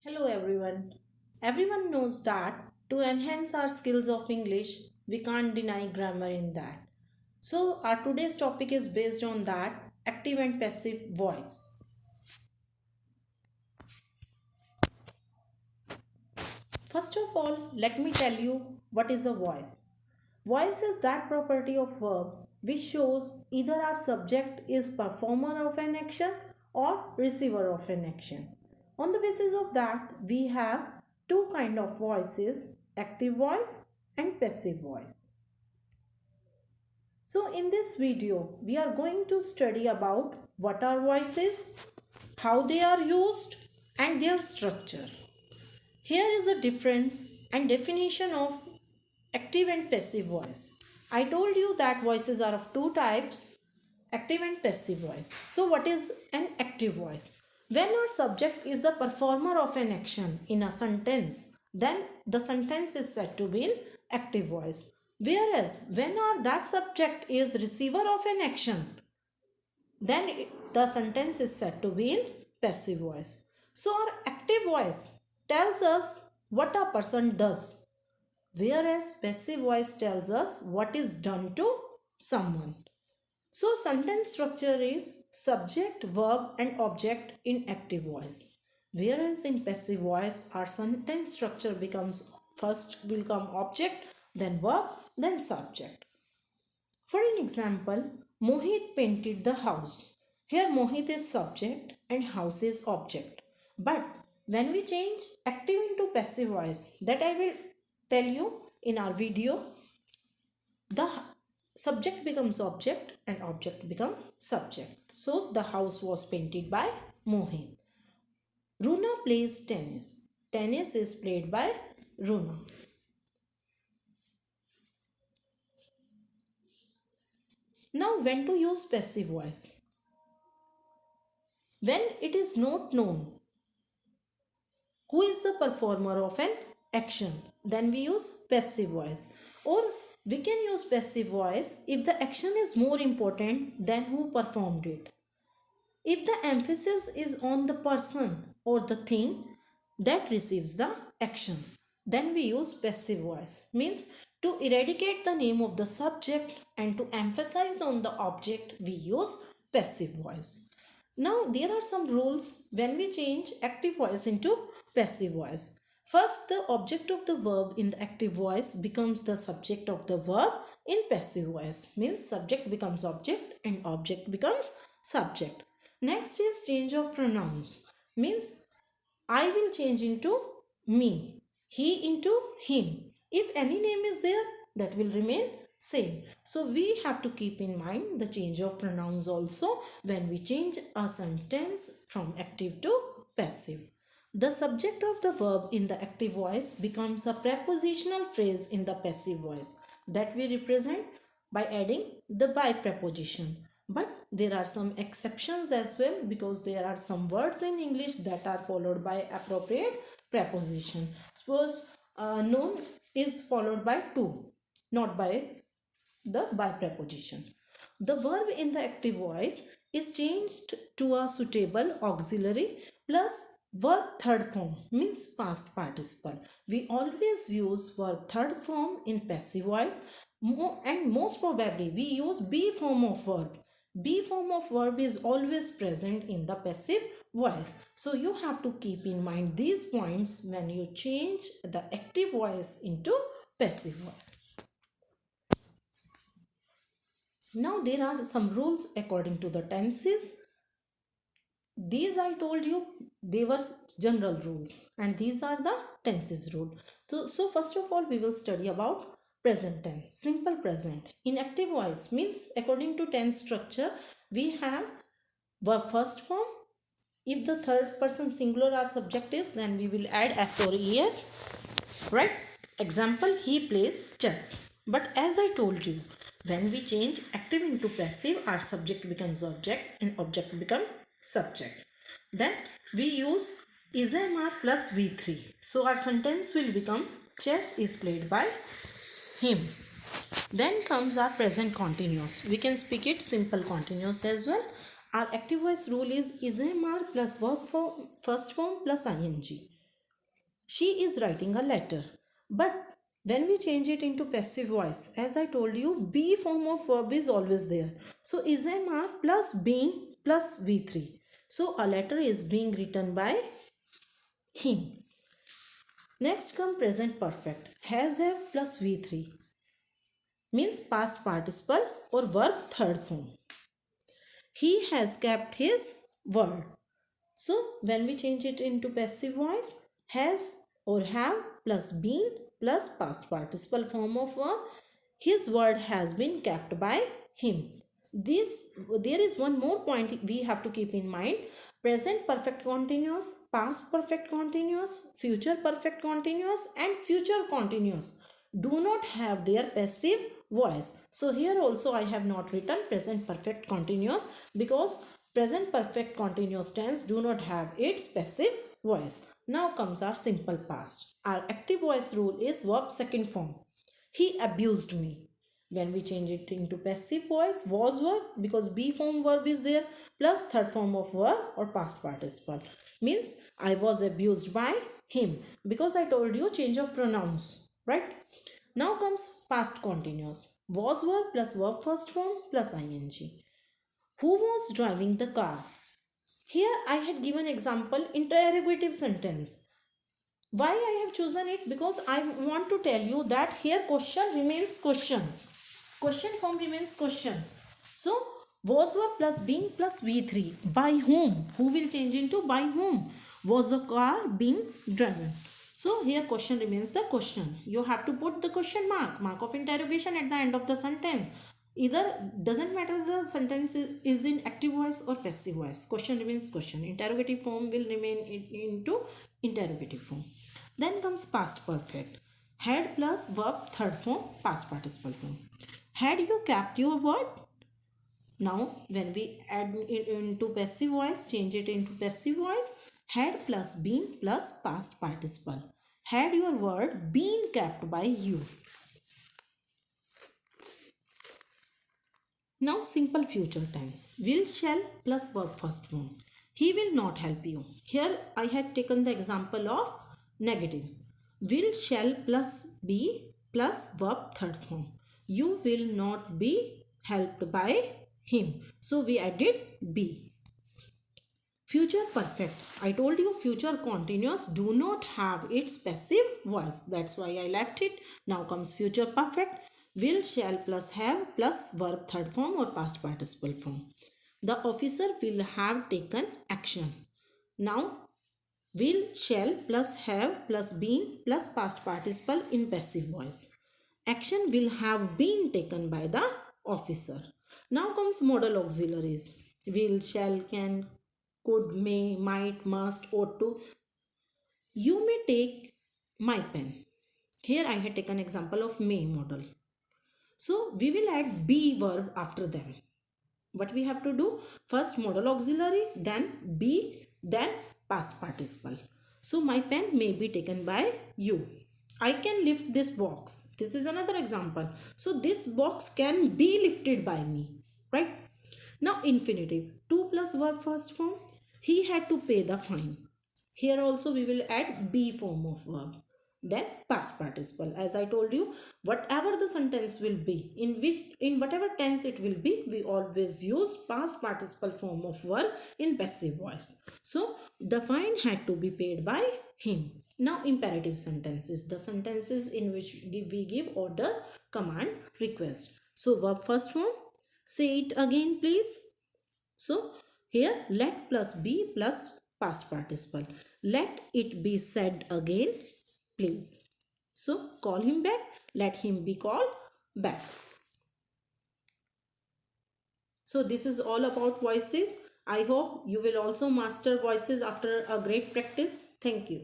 Hello everyone. Everyone knows that to enhance our skills of English, we can't deny grammar in that. So our today's topic is based on that active and passive voice. First of all, let me tell you what is a voice. Voice is that property of verb which shows either our subject is performer of an action or receiver of an action. On the basis of that, we have two kind of voices, active voice and passive voice. So in this video, we are going to study about what are voices, how they are used and their structure. Here is the difference and definition of active and passive voice. I told you that voices are of two types, active and passive voice. So what is an active voice? When our subject is the performer of an action in a sentence, then the sentence is said to be in active voice. Whereas when our that subject is receiver of an action, then the sentence is said to be in passive voice. So our active voice tells us what a person does, whereas passive voice tells us what is done to someone. So sentence structure is subject, verb and object in active voice. Whereas in passive voice our sentence structure becomes first will come object, then verb, then subject. For an example, Mohit painted the house. Here Mohit is subject and house is object. But when we change active into passive voice, that I will tell you in our video, the subject becomes object and object becomes subject. So the house was painted by Mohit. Runa plays tennis. Tennis is played by Runa. Now when to use passive voice? When it is not known who is the performer of an action, then we use passive voice. Or we can use passive voice if the action is more important than who performed it. If the emphasis is on the person or the thing that receives the action, then we use passive voice. Means to eradicate the name of the subject and to emphasize on the object, we use passive voice. Now there are some rules when we change active voice into passive voice. First, the object of the verb in the active voice becomes the subject of the verb in passive voice. Means subject becomes object and object becomes subject. Next is change of pronouns. Means I will change into me, he into him. If any name is there, that will remain same. So we have to keep in mind the change of pronouns also when we change a sentence from active to passive. The subject of the verb in the active voice becomes a prepositional phrase in the passive voice that we represent by adding the by preposition. But there are some exceptions as well, because there are some words in English that are followed by appropriate preposition. Suppose known is followed by to, not by the by preposition. The verb in the active voice is changed to a suitable auxiliary plus verb third form, means past participle. We always use verb third form in passive voice, and most probably we use be form of verb. Be form of verb is always present in the passive voice. So you have to keep in mind these points when you change the active voice into passive voice. Now there are some rules according to the tenses. These I told you, they were general rules, and these are the tenses rule. So first of all we will study about present tense, simple present. In active voice means according to tense structure, we have verb first form. If the third person singular or subject is, then we will add s or es, right? Example, he plays chess. But as I told you, when we change active into passive, our subject becomes object and object becomes subject. Then we use ismr plus v3. So our sentence will become chess is played by him. Then comes our present continuous. We can speak it simple continuous as well. Our active voice rule is ismr plus verb form first form plus ing. She is writing a letter. But when we change it into passive voice, as I told you, be form of verb is always there. So is am are plus being plus V3. So a letter is being written by him. Next come present perfect. Has have plus V3 means past participle or verb third form. He has kept his word. So when we change it into passive voice, has or have plus been plus past participle form of verb, his word has been kept by him. This there is one more point we have to keep in mind. Present perfect continuous, past perfect continuous, future perfect continuous and future continuous do not have their passive voice. So here also I have not written present perfect continuous because present perfect continuous tense do not have its passive voice. Now comes our simple past. Our active voice rule is verb second form. He abused me. When we change it into passive voice, was verb because be form verb is there plus third form of verb or past participle. Means I was abused by him because I told you change of pronouns, right? Now comes past continuous. Was verb plus verb first form plus ing. Who was driving the car? Here I had given example interrogative sentence. Why I have chosen it? Because I want to tell you that here question remains question. Question form remains question. So was verb plus being plus V3. By whom? Who will change into by whom? Was the car being driven? So here question remains the question. You have to put the question mark of interrogation at the end of the sentence. Either doesn't matter the sentence is in active voice or passive voice. Question remains question. Interrogative form will remain into interrogative form. Then comes past perfect. Had plus verb third form past participle form. Had you kept your word? Now when we add it into passive voice, change it into passive voice. Had plus been plus past participle. Had your word been kept by you? Now simple future tense. Will, shall plus verb first form. He will not help you. Here I had taken the example of negative. Will, shall plus be plus verb third form. You will not be helped by him. So we added be. Future perfect. I told you future continuous do not have its passive voice. That's why I left it. Now comes future perfect. Will, shall plus have plus verb third form or past participle form. The officer will have taken action. Now will, shall plus have plus been plus past participle in passive voice. Action will have been taken by the officer. Now comes modal auxiliaries. Will, shall, can, could, may, might, must, ought to. You may take my pen. Here I had taken example of may modal. So we will add be verb after them. What we have to do? First modal auxiliary, then be, then past participle. So my pen may be taken by you. I can lift this box. This is another example. So this box can be lifted by me, right? Now infinitive. To plus verb first form. He had to pay the fine. Here also we will add be form of verb. Then past participle. As I told you, whatever the sentence will be, in whatever tense it will be, we always use past participle form of verb in passive voice. So the fine had to be paid by him. Now imperative sentences, the sentences in which we give order, command, request. So verb first form. Say it again please. So here let plus be plus past participle. Let it be said again please. So call him back. Let him be called back. So this is all about voices. I hope you will also master voices after a great practice. Thank you.